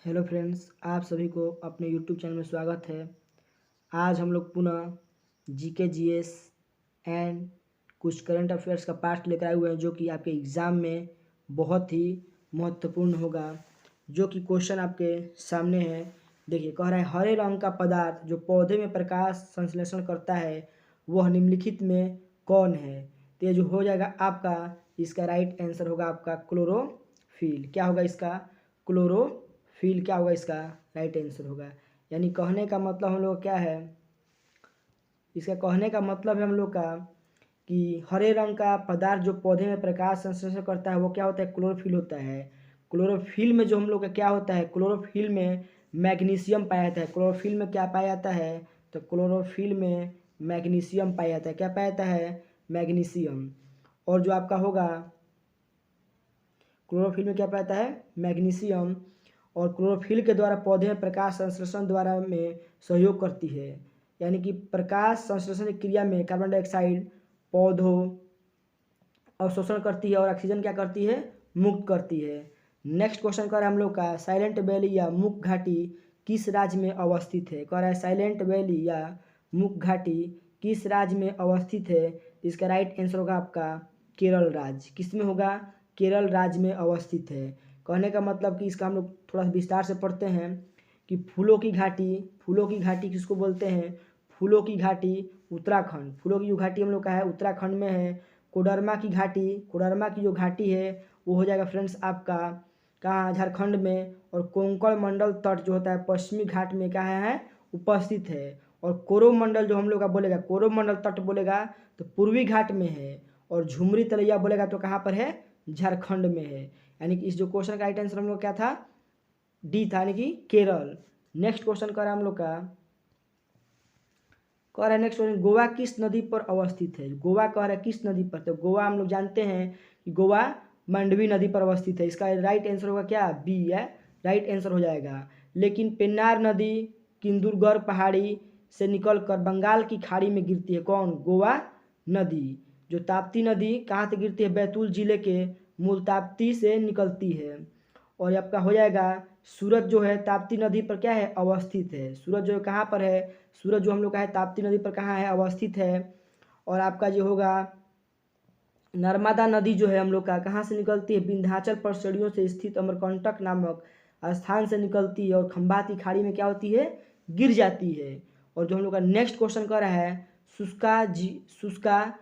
Hello friends, आप सभी को अपने यूट्यूब चैनल में स्वागत है। आज हम लोग पुनः जीके जीएस एंड कुछ करंट अफेयर्स का पार्ट लेकर आए हुए हैं, जो कि आपके एग्ज़ाम में बहुत ही महत्वपूर्ण होगा। जो कि क्वेश्चन आपके सामने है। देखिए, कह रहा है हरे रंग का पदार्थ जो पौधे में प्रकाश संश्लेषण करता है वह निम्नलिखित में कौन है। तो ये जो हो जाएगा आपका, इसका राइट आंसर होगा आपका क्लोरोफिल। क्या होगा इसका? क्लोरोफिल क्या होगा इसका राइट आंसर होगा। यानी कहने का मतलब हम लोग क्या है, इसका कहने का मतलब है हम लोग का कि हरे रंग का पदार्थ जो पौधे में प्रकाश संश्लेषण करता है वो क्या होता है? क्लोरोफिल होता है। क्लोरोफिल में जो हम लोग का क्या होता है, क्लोरोफिल में मैग्नीशियम पाया जाता है। क्लोरोफिल में क्या पाया जाता है? तो क्लोरोफिल में मैग्नीशियम पाया जाता है। क्या पाया जाता है? मैग्नीशियम। और जो आपका होगा क्लोरोफिल में क्या पाया जाता है? मैग्नीशियम। और क्लोरोफिल के द्वारा पौधे में प्रकाश संश्लेषण द्वारा में सहयोग करती है। यानी कि प्रकाश संश्लेषण की क्रिया में कार्बन डाइऑक्साइड पौधों अवशोषण करती है और ऑक्सीजन क्या करती है? मुक्त करती है। नेक्स्ट क्वेश्चन कर रहा है हम लोग का, साइलेंट वैली या मूक घाटी किस राज्य में अवस्थित है। कह रहा है साइलेंट वैली या मूक घाटी किस राज्य में अवस्थित है। इसका राइट आंसर होगा आपका केरल राज्य। किस में होगा? केरल राज्य में अवस्थित है। कहने का मतलब कि इसका हम लोग थोड़ा विस्तार से पढ़ते हैं कि फूलों की घाटी किसको बोलते हैं? फूलों की घाटी उत्तराखंड। फूलों की जो घाटी हम लोग का है उत्तराखंड में है। कोडरमा की जो घाटी है वो हो जाएगा फ्रेंड्स आपका कहाँ? झारखंड में। और कोंकण मंडल तट जो होता है पश्चिमी घाट में क्या है? उपस्थित है। और कोरोमंडल जो हम लोग का बोलेगा, कोरोमंडल तट बोलेगा तो पूर्वी घाट में है। और झुमरी तलैया बोलेगा तो कहाँ पर है? झारखंड में है। यानी कि इस जो क्वेश्चन का राइट आंसर हम लोग क्या था? डी था, यानी कि केरल। नेक्स्ट क्वेश्चन करा हम लोग का, कह रहा है नेक्स्ट क्वेश्चन, गोवा किस नदी पर अवस्थित है। गोवा कह रहा है किस नदी पर? तो गोवा हम लोग जानते हैं कि गोवा मांडवी नदी पर अवस्थित है। इसका राइट आंसर होगा क्या? बी है, राइट आंसर हो जाएगा। लेकिन पेन्नार नदी किंदुरगढ़ पहाड़ी से निकलकर बंगाल की खाड़ी में गिरती है। कौन? गोवा नदी। जो ताप्ती नदी कहाँ से गिरती है? बैतूल जिले के मुल्ताप्ती से निकलती है। और ये आपका हो जाएगा सूरत जो है ताप्ती नदी पर क्या है? अवस्थित है। सूरत जो है कहाँ पर है? सूरत जो हम लोग का है ताप्ती नदी पर कहाँ है? अवस्थित है। और आपका जो होगा नर्मदा नदी जो है हम लोग का कहाँ से निकलती है? विंध्याचल पहाड़ियों से स्थित अमरकंटक नामक स्थान से निकलती है और खंबात की खाड़ी में क्या होती है? गिर जाती है। और जो हम लोग का नेक्स्ट क्वेश्चन कर रहा है, शुष्का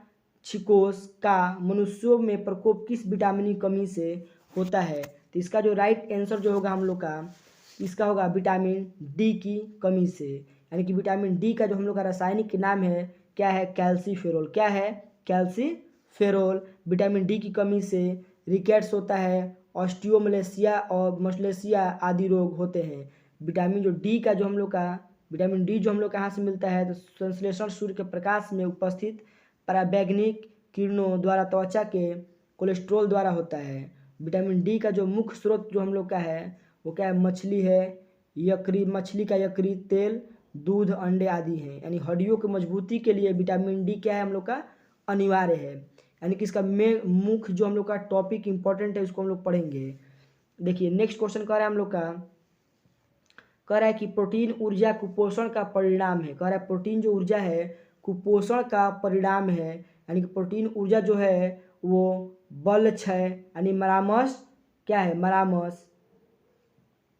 छिकोस का मनुष्यों में प्रकोप किस विटामिन की कमी से होता है। तो इसका जो राइट आंसर जो होगा हम लोग का, इसका होगा विटामिन डी की कमी से। यानी कि विटामिन डी का जो हम लोग का रासायनिक नाम है क्या है? कैल्सीफेरोल। क्या है? कैल्सीफेरोल। विटामिन डी की कमी से रिकेट्स होता है, ऑस्टियोमलेशिया और मस्लेशिया आदि रोग होते हैं। विटामिन डी जो हम लोग कहाँ से मिलता है? तो संश्लेषण सूर्य के प्रकाश में उपस्थित पराबैंगनी किरणों द्वारा त्वचा के कोलेस्ट्रॉल द्वारा होता है। विटामिन डी का जो मुख्य स्रोत जो हम लोग का है वो क्या है? मछली है, मछली का यकृत तेल, दूध, अंडे आदि हैं। यानी हड्डियों की मजबूती के लिए विटामिन डी क्या है हम लोग का? अनिवार्य है। यानी कि इसका मुख्य जो हम लोग का टॉपिक इंपॉर्टेंट है उसको हम लोग पढ़ेंगे। देखिए नेक्स्ट क्वेश्चन कह रहा है हम लोग का, कह रहा है कि प्रोटीन ऊर्जा कुपोषण का परिणाम है। कह रहा है प्रोटीन जो ऊर्जा है कुपोषण का परिणाम है। यानी कि प्रोटीन ऊर्जा जो है वो बल क्षय यानी मरामस क्या है?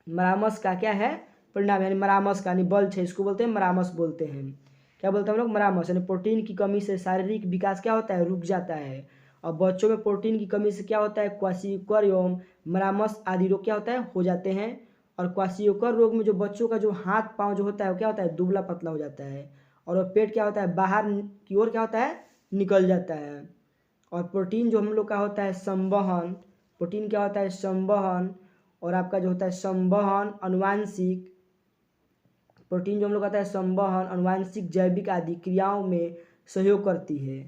मरामस का क्या है? परिणाम। यानी मरामस का यानी बल क्षय, इसको बोलते हैं मरामस बोलते हैं। क्या बोलते हैं हम लोग? मरामस। यानी प्रोटीन की कमी से शारीरिक विकास क्या होता है? रुक जाता है। और बच्चों में प्रोटीन की कमी से क्या होता है? क्वाशियोकर एवं मरामस आदि रोग क्या होता है? हो जाते हैं। और क्वाशियोकर रोग में जो बच्चों का जो हाथ पाँव जो होता है वो क्या होता है? दुबला पतला हो जाता है। और वो पेट क्या होता है? बाहर की ओर क्या होता है? निकल जाता है। और प्रोटीन जो हम लोग का होता है संवहन, प्रोटीन क्या होता है? संवहन। और आपका जो होता है संवहन अनुवांशिक, प्रोटीन जो हम लोग कहता है संवहन अनुवांशिक जैविक आदि क्रियाओं में सहयोग करती है।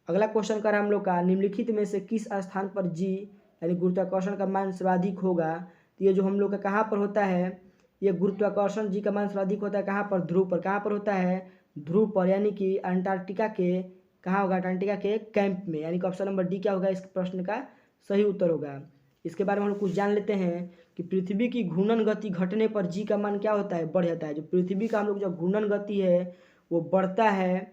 अगला क्वेश्चन कर हम लोग का, निम्नलिखित में से किस स्थान पर जी यानी गुरुत्वाकर्षण का मान सर्वाधिक होगा। तो ये जो हम लोग का कहाँ पर होता है? ये गुरुत्वाकर्षण जी का मान सर्वाधिक होता है कहाँ पर? ध्रुव पर। कहाँ पर होता है? ध्रुव पर। यानी कि अंटार्कटिका के कहाँ होगा? अंटार्कटिका के कैंप में। यानी कि ऑप्शन नंबर डी क्या होगा इस प्रश्न का सही उत्तर होगा। इसके बारे में हम लोग कुछ जान लेते हैं कि पृथ्वी की घूर्णन गति घटने पर जी का मान क्या होता है, बढ़ जाता है। जो पृथ्वी का हम लोग जो घूर्णन गति है वो बढ़ता है,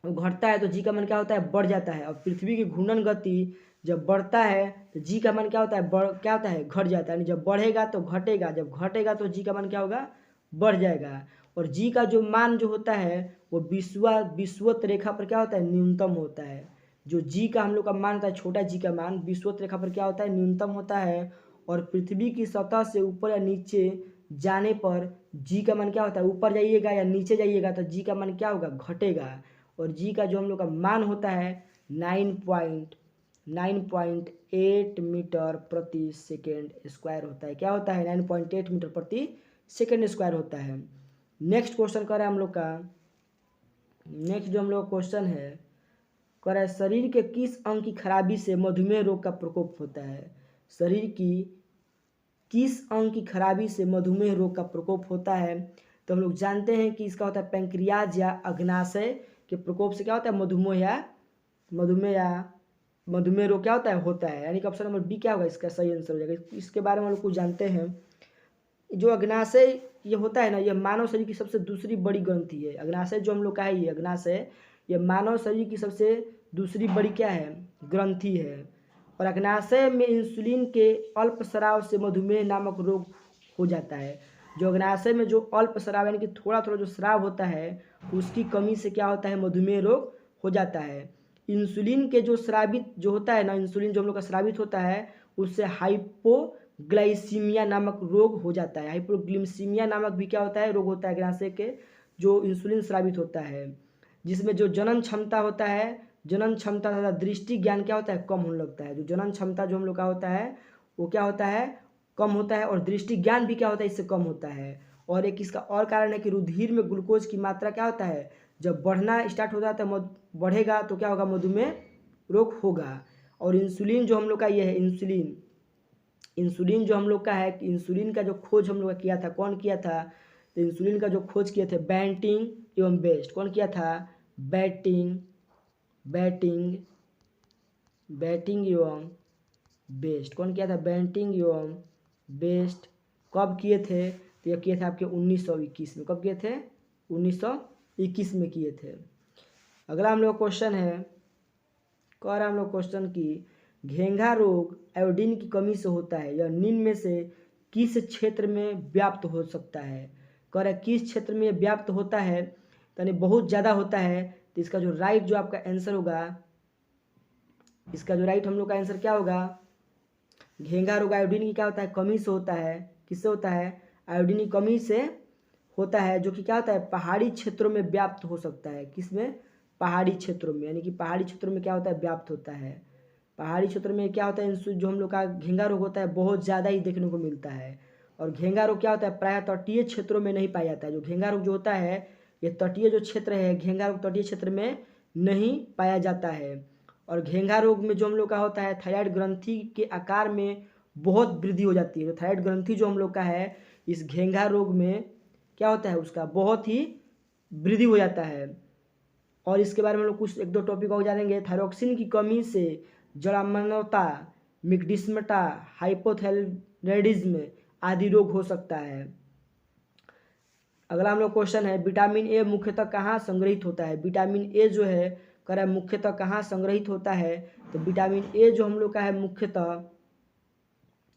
वो घटता है तो जी का मान क्या होता है, बढ़ जाता है। और पृथ्वी की घूर्णन गति जब बढ़ता है तो जी का मान क्या होता है, क्या होता है, घट जाता है। यानी जब बढ़ेगा तो घटेगा, जब घटेगा तो जी का मान क्या होगा, बढ़ जाएगा। और जी का जो मान जो होता है वो विषुवत रेखा पर क्या होता है, न्यूनतम होता है। जो जी का हम लोग का मान होता है, छोटा जी का मान विषुवत रेखा पर क्या होता है, न्यूनतम होता है। और पृथ्वी की सतह से ऊपर या नीचे जाने पर जी का मान क्या होता है, ऊपर जाइएगा या नीचे जाइएगा तो जी का मान क्या होगा, घटेगा। और जी का जो हम लोग का मान होता है 9.8 मीटर प्रति सेकेंड स्क्वायर होता है। क्या होता है, 9.8 मीटर प्रति सेकेंड स्क्वायर होता है। नेक्स्ट क्वेश्चन कर रहा है हम लोग का, नेक्स्ट जो हम लोग क्वेश्चन है कर रहा है, शरीर के किस अंग की खराबी से मधुमेह रोग का प्रकोप होता है। शरीर की किस अंग की खराबी से मधुमेह रोग का प्रकोप होता है। तो हम लोग जानते हैं कि इसका होता है पैंक्रियाज या अग्नाशय के प्रकोप से क्या होता है, मधुमेह रोग क्या होता है। यानी कि ऑप्शन नंबर बी क्या होगा, इसका सही आंसर हो जाएगा। इसके बारे में हम लोग कुछ जानते हैं। जो अग्नाशय ये होता है ना, ये मानव शरीर की सबसे दूसरी बड़ी ग्रंथि है। अग्नाशय जो हम लोग का है, ये अग्नाशय ये मानव शरीर की सबसे दूसरी बड़ी क्या है, ग्रंथि है। और अग्नाशय में इंसुलिन के अल्प स्राव से मधुमेह नामक रोग हो जाता है। जो अग्नाशय में जो अल्प स्राव यानी कि थोड़ा थोड़ा जो स्राव होता है उसकी कमी से क्या होता है, मधुमेह रोग हो जाता है। इंसुलिन के जो स्रावित जो होता है ना, इंसुलिन जो हम लोग का स्रावित होता है उससे हाइपोग्लाइसीमिया नामक रोग हो जाता है। हाइपोग्लाइसीमिया नामक भी क्या होता है, रोग होता है अग्नाशय के जो इंसुलिन स्रावित होता है, जिसमें जो जनन क्षमता होता है, जनन क्षमता तथा दृष्टि ज्ञान क्या होता है, कम होने लगता है। जो जनन क्षमता जो हम लोग का होता है वो क्या होता है, कम होता है। और दृष्टि ज्ञान भी क्या होता है, इससे कम होता है। और एक इसका और कारण है कि रुधिर में ग्लूकोज की मात्रा क्या होता है, जब बढ़ना स्टार्ट हो जाता है, बढ़ेगा तो क्या होगा, मधुमेह रोग होगा। और इंसुलिन जो हम लोग का ये है, इंसुलिन जो हम लोग का है, इंसुलिन का जो खोज हम लोग का किया था, कौन किया था, तो इंसुलिन का जो खोज किए थे बैंटिंग एवं बेस्ट। कौन किया था, बैटिंग एवं बेस्ट। कौन किया था, बैंटिंग एवं बेस्ट। कब किए थे, तो ये किए थे आपके 1921 में। कब किए थे, 1921 में किए थे। अगला हम लोग क्वेश्चन है, कह रहा हम लोग क्वेश्चन की घेंघा रोग आयोडीन की कमी से होता है, यह निम्न में से किस क्षेत्र में व्याप्त हो सकता है। कह रहा है किस क्षेत्र में व्याप्त होता है, यानी बहुत ज़्यादा होता है। तो इसका जो राइट जो आपका आंसर होगा, इसका जो राइट हम लोग का आंसर क्या होगा, घेंघा रोग आयोडीन की क्या होता है, कमी से होता है। किससे होता है, आयोडीन की कमी से होता है, जो कि क्या होता है, पहाड़ी क्षेत्रों में व्याप्त हो सकता है। किसमें, पहाड़ी क्षेत्रों में। यानी कि पहाड़ी क्षेत्रों में क्या होता है, व्याप्त होता है। पहाड़ी क्षेत्र में क्या होता है, जो हम लोग का घेंघा रोग होता है बहुत ज़्यादा ही देखने को मिलता है। और घेंघा रोग क्या होता है, प्रायः तटीय क्षेत्रों में नहीं पाया जाता है। जो घेंघा रोग जो होता है ये तटीय जो क्षेत्र है, घेंघा रोग तटीय क्षेत्र में नहीं पाया जाता है। और घेंघा रोग में जो हम लोग का होता है, थायराइड ग्रंथि के आकार में बहुत वृद्धि हो जाती है। तो थायराइड ग्रंथि जो हम लोग का है, इस घेंघा रोग में क्या होता है, उसका बहुत ही वृद्धि हो जाता है। और इसके बारे में हम लोग कुछ एक दो टॉपिक और जानेंगे। थायरोक्सिन की कमी से जड़ामनता, मिक्डिस्मटा, हाइपोथायरायडिज्म आदि रोग हो सकता है। अगला हम लोग क्वेश्चन है, विटामिन ए मुख्यतः कहाँ संग्रहित होता है। विटामिन ए जो है कह रहा है मुख्यतः कहाँ संग्रहित होता है। तो विटामिन ए जो हम लोग का है मुख्यतः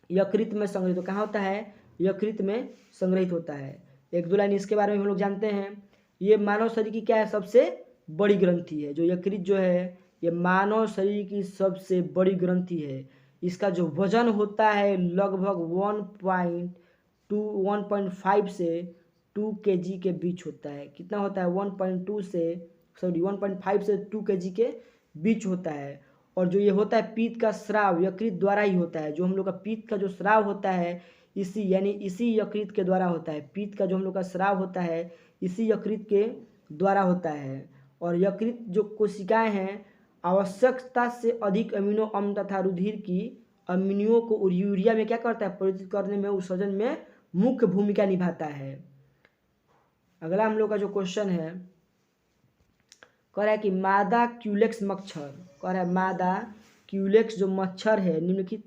यकृत में संग्रहित हो, कहाँ होता है, यकृत में संग्रहित होता है। एक दो लाइन इसके बारे में हम लोग जानते हैं। ये मानव शरीर की क्या है, सबसे बड़ी ग्रंथि है। जो यकृत जो है ये मानव शरीर की सबसे बड़ी ग्रंथि है। इसका जो वजन होता है लगभग 1.5 से 2 kg के बीच होता है। कितना होता है, 1.5 से 2 kg के बीच होता है। और जो ये होता है पित्त का स्राव यकृत द्वारा ही होता है। जो हम लोग का पित्त का जो स्राव होता है इसी यकृत के द्वारा होता है। पित्त का जो हम लोग का स्राव होता है इसी यकृत के द्वारा होता है। और यकृत जो कोशिकाएं हैं आवश्यकता से अधिक अमीनो अम्ल तथा रुधिर की अमीनियों को यूरिया में क्या करता है, परिवर्तित करने में, उत्सर्जन में मुख्य भूमिका निभाता है। अगला हम लोग का जो क्वेश्चन है कह रहा है कि मादा क्यूलेक्स मच्छर, कह रहा है मादा क्यूलेक्स जो मच्छर है निम्नलिखित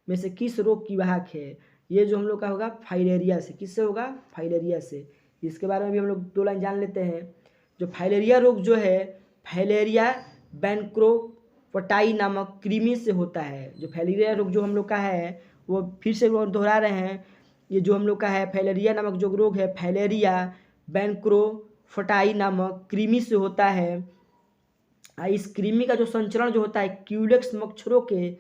में से किस रोग की वाहक है? ये जो हम लोग का होगा फाइलेरिया से। किससे होगा? फाइलेरिया से। इसके बारे में भी हम लोग 2 लाइन जान लेते हैं। जो फाइलेरिया रोग जो है फाइलेरिया बैंक्रोफटाई नामक कृमि से होता है। जो फाइलेरिया रोग जो हम लोग का है वो फिर से दोहरा रहे हैं, ये जो हम लोग का है फाइलेरिया नामक जो रोग है फाइलेरिया बैंक्रोफटाई नामक कृमि से होता है। इस कृमि का जो संचरण जो होता है क्यूलेक्स मच्छरों के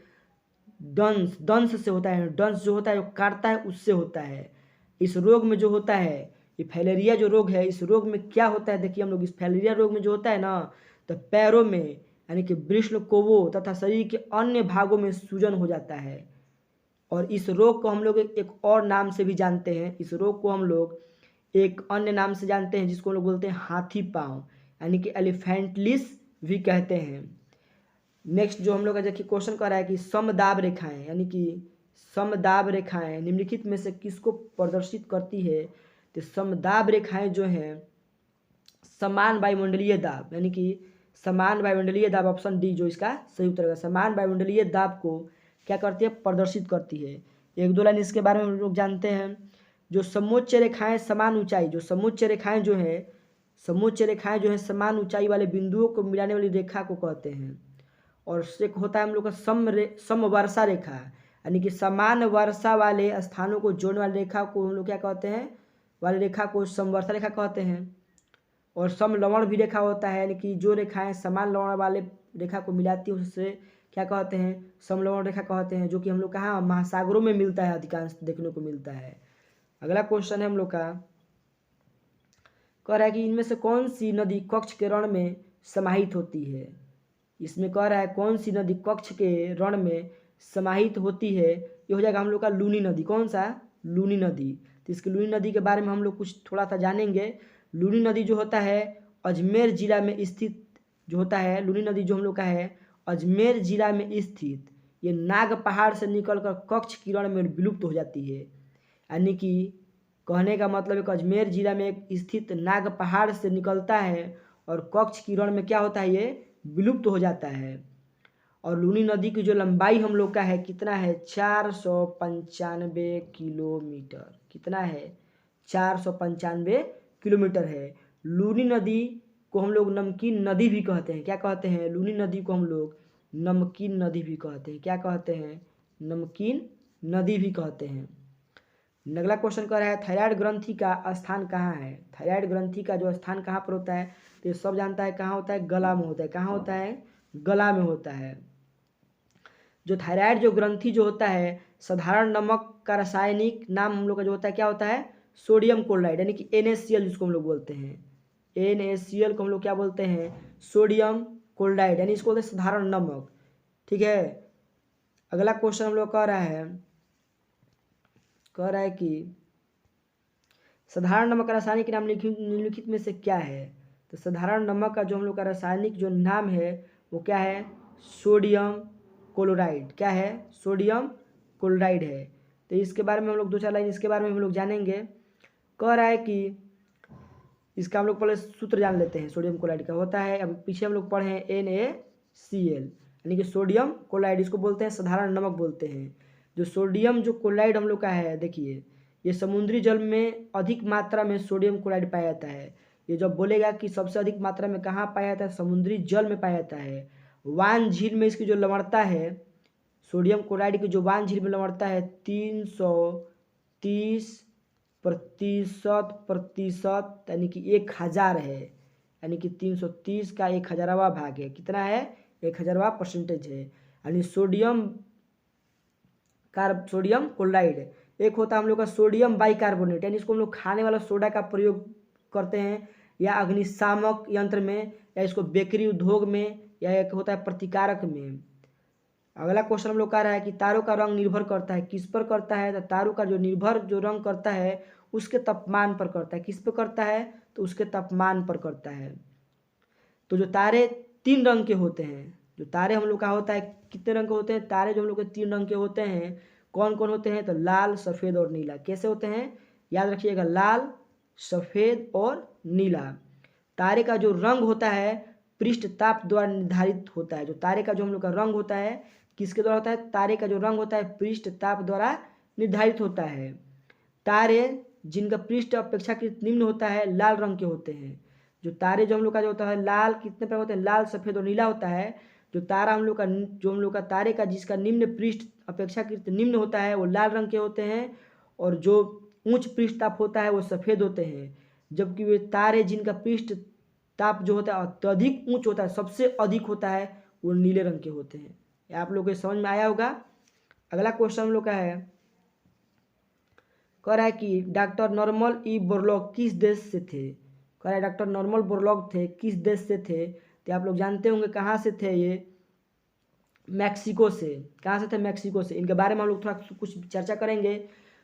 दंश से होता है। दंश जो होता है जो काटता है उससे होता है। इस रोग में जो होता है ये फाइलेरिया जो रोग है, इस रोग में क्या होता है देखिए हम लोग, इस फाइलेरिया रोग में जो होता है ना तो पैरों में यानी कि वृषण कोवों तथा शरीर के अन्य भागों में सूजन हो जाता है। और इस रोग को हम लोग एक और नाम से भी जानते हैं। इस रोग को हम लोग एक अन्य नाम से जानते हैं जिसको हम लोग बोलते हैं हाथी पाँव यानी कि एलिफेंटलिस भी कहते हैं। नेक्स्ट जो हम लोग का देखिए क्वेश्चन कर रहा है कि समदाब रेखाएं यानी कि समदाब रेखाएं निम्नलिखित में से किसको प्रदर्शित करती है? तो समदाब रेखाएं जो हैं समान वायुमंडलीय दाब यानी कि समान वायुमंडलीय दाब, ऑप्शन डी जो इसका सही उत्तर है। समान वायुमंडलीय दाब को क्या करती है? प्रदर्शित करती है। 1-2 लाइन इसके बारे में हम लोग जानते हैं। जो समोच्च रेखाएं समान ऊंचाई, जो समोच्च रेखाएं जो हैं समोच्च रेखाएं जो हैं समान ऊंचाई वाले बिंदुओं को मिलाने वाली रेखा को कहते हैं। और एक होता है हम लोग का समवर्षा रेखा यानी कि समान वर्षा वाले स्थानों को जोड़ने वाली रेखा को हम लोग क्या कहते हैं? वाली रेखा को समवर्षा रेखा कहते हैं। और समलवण भी रेखा होता है यानी कि जो रेखाएं समान लवण वाले रेखा को मिलाती है उससे क्या कहते हैं? समलवण रेखा कहते हैं, जो कि हम लोग कहाँ महासागरों में मिलता है, अधिकांश देखने को मिलता है। अगला क्वेश्चन है हम लोग का कह रहा है कि इनमें से कौन सी नदी कक्ष के रण में समाहित होती है? इसमें कह रहा है कौन सी नदी कक्ष के रण में समाहित होती है? ये हो जाएगा हम लोग का लूनी नदी। कौन सा? लूनी नदी। तो इसकी लूनी नदी के बारे में हम लोग कुछ थोड़ा सा जानेंगे। लूनी नदी जो होता है अजमेर जिला में स्थित जो होता है, लूनी नदी जो हम लोग का है अजमेर जिला में स्थित, ये नाग पहाड़ से निकलकर कक्ष किरण में विलुप्त हो जाती है। यानी कि कहने का मतलब है कि अजमेर जिला में एक स्थित नाग पहाड़ से निकलता है और कक्ष किरण में क्या होता है? ये विलुप्त हो जाता है। और लूनी नदी की जो लंबाई हम लोग का है कितना है? 495 किलोमीटर। कितना है? 495 किलोमीटर है। लूनी नदी को हम लोग नमकीन नदी भी कहते हैं। क्या कहते हैं? लूनी नदी को हम लोग नमकीन नदी भी कहते हैं। क्या कहते हैं? नमकीन नदी भी कहते हैं। अगला क्वेश्चन कह रहा है थायराइड ग्रंथि का स्थान कहाँ है? थायराइड ग्रंथि का जो स्थान कहाँ पर होता है तो ये सब जानता है कहाँ होता है? गला में होता है। कहाँ होता है? गला में होता है। जो थायराइड जो ग्रंथि जो होता है साधारण नमक का रासायनिक नाम हम लोग का जो होता है क्या होता है? सोडियम क्लोराइड यानी कि NaCl जिसको हम लोग बोलते हैं। NaCl को हम लोग क्या बोलते हैं? सोडियम क्लोराइड यानी इसको बोलते हैं साधारण नमक। ठीक है। अगला क्वेश्चन हम लोग कह रहा है कि साधारण नमक का रासायनिक नाम निम्नलिखित में से क्या है? तो साधारण नमक का जो हम लोग का रासायनिक जो नाम है वो क्या है? Sodium chloride. क्या है? सोडियम क्लोराइड है। तो इसके बारे में हम लोग 2-4 लाइन इसके बारे में हम लोग जानेंगे। कह रहा है कि इसका हम लोग पहले सूत्र जान लेते हैं। सोडियम क्लोराइड का होता है, अब पीछे हम लोग पढ़े हैं NaCl यानी कि सोडियम क्लोराइड, इसको बोलते हैं साधारण नमक बोलते हैं। जो सोडियम जो क्लोराइड हम लोग का है देखिए ये समुद्री जल में अधिक मात्रा में सोडियम क्लोराइड पाया जाता है। ये जब बोलेगा कि सबसे अधिक मात्रा में कहाँ पाया जाता है? समुद्री जल में पाया जाता है। वान झील में इसकी जो लवणता है सोडियम क्लोराइड की जो वान झील में लवणता है 330% यानी कि 1000 है। यानी कि 330 का 1000वां भाग है। कितना है? 1000वां परसेंटेज है। यानी सोडियम क्लोराइड एक होता है हम लोग का सोडियम बाइकार्बोनेट यानी इसको हम लोग खाने वाला सोडा का प्रयोग करते हैं या अग्निशामक यंत्र में या इसको बेकरी उद्योग में या एक होता है प्रतिकारक में। अगला क्वेश्चन हम लोग कह रहा है कि तारों का रंग निर्भर करता है किस पर करता है? तो तारों का जो रंग करता है उसके तापमान पर करता है। किस पर करता है? तो उसके तापमान पर करता है। तो जो तारे 3 रंग के होते हैं, जो तारे हम लोग का होता है कितने रंग के होते हैं? तारे जो हम लोग के 3 रंग के होते हैं कौन कौन होते हैं? तो लाल, सफ़ेद और नीला। कैसे होते हैं? याद रखिएगा, लाल, सफ़ेद और नीला। तारे का जो रंग होता है पृष्ठ ताप द्वारा निर्धारित होता है। जो तारे का जो हम लोग का रंग होता है किसके द्वारा होता है? तारे का जो रंग होता है पृष्ठ ताप द्वारा निर्धारित होता है। तारे जिनका पृष्ठ अपेक्षाकृत निम्न होता है लाल रंग के होते हैं। जो तारे जो हम लोग का जो होता है लाल कितने प्रकार होते हैं? लाल, सफ़ेद और नीला होता है। जो तारा हम लोग का जो हम लोग का तारे का जिसका निम्न पृष्ठ अपेक्षाकृत निम्न होता है वो लाल रंग के होते हैं, और जो उच्च पृष्ठ ताप होता है वो सफ़ेद होते हैं। जबकि वे तारे जिनका पृष्ठ ताप जो होता है अत्यधिक उच्च होता है, सबसे अधिक होता है, वो नीले रंग के होते हैं। ये आप लोग को समझ में आया होगा। अगला क्वेश्चन हम लोग का है, कह रहा है कि डॉक्टर नॉर्मन ई बोरलॉग किस देश से थे? कह रहा है डॉक्टर नॉर्मन बोरलॉग थे किस देश से थे? तो आप लोग जानते होंगे कहाँ से थे ये? मैक्सिको से। कहाँ से थे? मैक्सिको से। इनके बारे में हम लोग थोड़ा कुछ चर्चा करेंगे।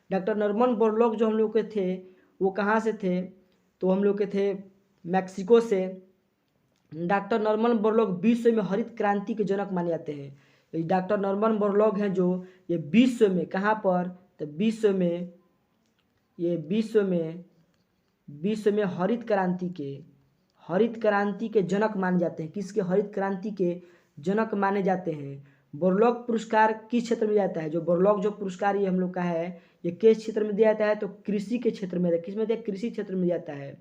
डॉक्टर नॉर्मन बोरलॉग जो हम लोग के थे वो कहाँ से थे? तो हम लोग के थे मैक्सिको से। डॉक्टर नॉर्मन बोरलॉग विश्व में हरित क्रांति के जनक माने जाते हैं। डॉक्टर नॉर्मन बोरलॉग हैं जो ये विश्व में, कहाँ पर? तो विश्व में, ये विश्व में हरित क्रांति के जनक माने जाते हैं। किसके? हरित क्रांति के जनक माने जाते हैं। बोरलॉग पुरस्कार किस क्षेत्र में जाता है? जो बोरलॉग जो पुरस्कार ये हम लोग का है ये किस क्षेत्र में दिया जाता है? तो कृषि के क्षेत्र में। किस में दिया? कृषि क्षेत्र में जाता है।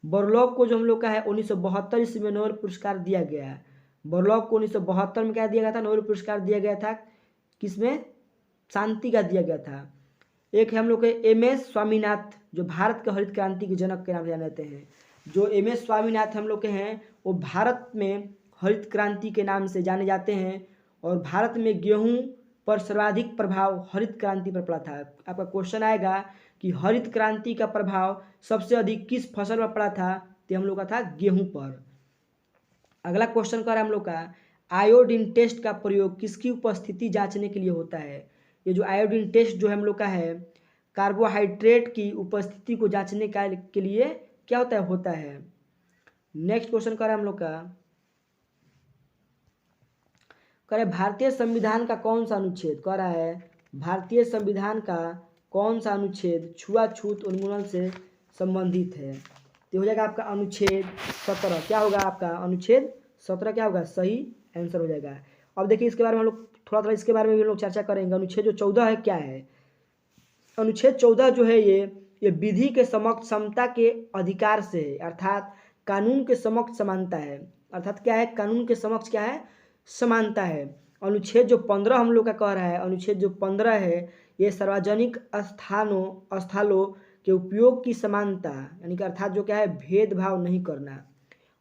बोरलॉग को जो हम लोग का है 1972 ईस्वी में नोबेल पुरस्कार दिया गया है। बोरलॉग को 1972 में क्या दिया गया था? नोबेल पुरस्कार दिया गया था। किसमें? शांति का दिया गया था। एक है हम लोग के एम.एस. स्वामीनाथन जो भारत के हरित क्रांति के जनक के नाम से जाने जाते हैं। जो एम.एस. स्वामीनाथन हम लोग के हैं वो भारत में हरित क्रांति के नाम से जाने जाते हैं, और भारत में गेहूं पर सर्वाधिक प्रभाव हरित क्रांति पर पड़ा था। आपका क्वेश्चन आएगा कि हरित क्रांति का प्रभाव सबसे अधिक किस फसल पर पड़ा था? तो हम लोग का था गेहूं पर। अगला क्वेश्चन कर हम लोग का, आयोडीन टेस्ट का प्रयोग किसकी उपस्थिति जांचने के लिए होता है? ये जो आयोडीन टेस्ट जो हम लोग का है कार्बोहाइड्रेट की उपस्थिति को जांचने के लिए क्या होता है। नेक्स्ट क्वेश्चन कर हम लोग का, कह रहे भारतीय संविधान का कौन सा अनुच्छेद, कह रहा है भारतीय संविधान का कौन सा अनुच्छेद छुआछूत उन्मूलन से संबंधित है? तो हो जाएगा आपका अनुच्छेद 17। क्या होगा आपका? अनुच्छेद 17 क्या होगा? सही आंसर हो जाएगा। अब देखिए इसके बारे में हम लोग थोड़ा इसके बारे में भी लोग चर्चा करेंगे। अनुच्छेद जो 14 है क्या है? अनुच्छेद 14 जो है ये विधि के समक्ष समता के अधिकार से है, अर्थात कानून के समक्ष समानता है। अर्थात क्या है? कानून के समक्ष क्या है? समानता है। अनुच्छेद जो 15 हम लोग का कह रहा है, अनुच्छेद जो 15 है ये सार्वजनिक स्थलों के उपयोग की समानता, यानी कि अर्थात जो क्या है भेदभाव नहीं करना।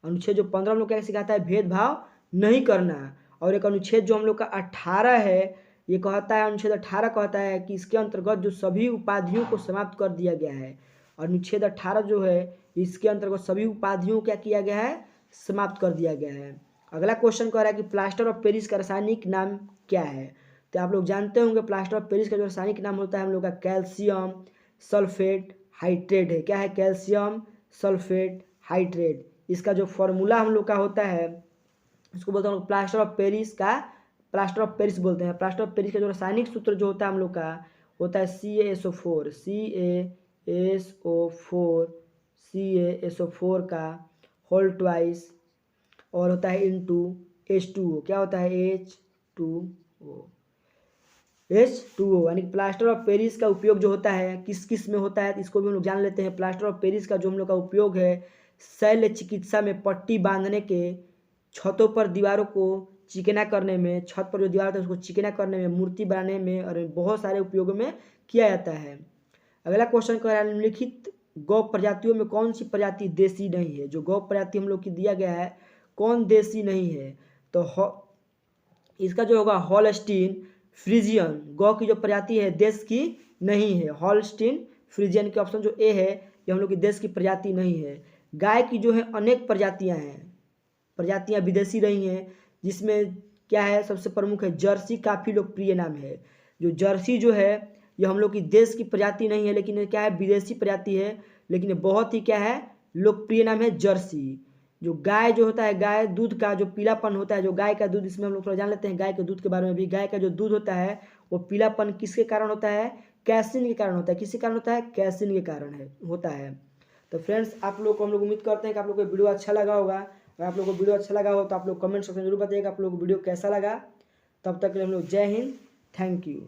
अनुच्छेद जो 15 हम लोग क्या सिखाता है? भेदभाव नहीं करना। और एक अनुच्छेद जो हम लोग का 18 है ये कहता है, अनुच्छेद 18 कहता है कि इसके अंतर्गत जो सभी उपाधियों को समाप्त कर दिया गया है। अनुच्छेद 18 जो है इसके अंतर्गत सभी उपाधियों क्या किया गया है? समाप्त कर दिया गया है। अगला क्वेश्चन कह रहा है कि प्लास्टर ऑफ पेरिस का रासायनिक नाम क्या है? तो आप लोग जानते होंगे प्लास्टर ऑफ पेरिस का जो रासायनिक नाम होता है हम लोग का कैल्शियम सल्फेट हाइड्रेट है। क्या है? Calcium sulphate hydrate. इसका जो फॉर्मूला हम लोग का होता है इसको बोलते हैं प्लास्टर ऑफ पेरिस बोलते हैं। प्लास्टर ऑफ पेरिस का जो रासायनिक सूत्र जो होता है हम लोग का होता है CaSO4 का होल ट्वाइस, और होता है इनटू H2O। क्या होता है? H2O यानी प्लास्टर ऑफ पेरिस का उपयोग जो होता है किस किस में होता है इसको भी हम लोग जान लेते हैं। प्लास्टर ऑफ पेरिस का जो हम लोग का उपयोग है शल्य चिकित्सा में पट्टी बांधने के, छतों पर दीवारों को चिकना करने में, छत पर जो दीवार होता है उसको चिकना करने में, मूर्ति बनाने में और बहुत सारे उपयोगों में किया जाता है। अगला क्वेश्चन कह रहा है निम्नलिखित गौ प्रजातियों में कौन सी प्रजाति देसी नहीं है? जो गौ प्रजाति हम लोग की दिया गया है कौन देसी नहीं है? तो इसका जो होगा हॉलस्टीन फ्रीजियन गौ की जो प्रजाति है देश की नहीं है। हॉलस्टीन फ्रीजियन के ऑप्शन जो ए है ये हम लोग की देश की प्रजाति नहीं है। गाय की जो है अनेक प्रजातियां विदेशी रही हैं, जिसमें क्या है सबसे प्रमुख है जर्सी, काफ़ी लोकप्रिय नाम है। जो जर्सी जो है ये हम लोग की देश की प्रजाति नहीं है, लेकिन क्या है विदेशी प्रजाति है, लेकिन ये बहुत ही क्या है लोकप्रिय नाम है जर्सी। जो गाय जो होता है, गाय दूध का जो पीलापन होता है, जो गाय का दूध, इसमें हम लोग थोड़ा जान लेते हैं गाय के दूध के बारे में भी। गाय का जो दूध होता है वो पीलापन किसके कारण होता है? कैसिन के कारण होता है। किसके कारण होता है? कैसिन के कारण होता है। तो फ्रेंड्स आप लोग को हम लोग उम्मीद करते हैं कि आप लोग को वीडियो अच्छा लगा होगा। अगर आप लोग को वीडियो अच्छा लगा हो तो आप लोग कमेंट सेक्शन में जरूर बताइएगा आप लोग को वीडियो कैसा लगा। तब तक के लिए हम लोग जय हिंद, थैंक यू।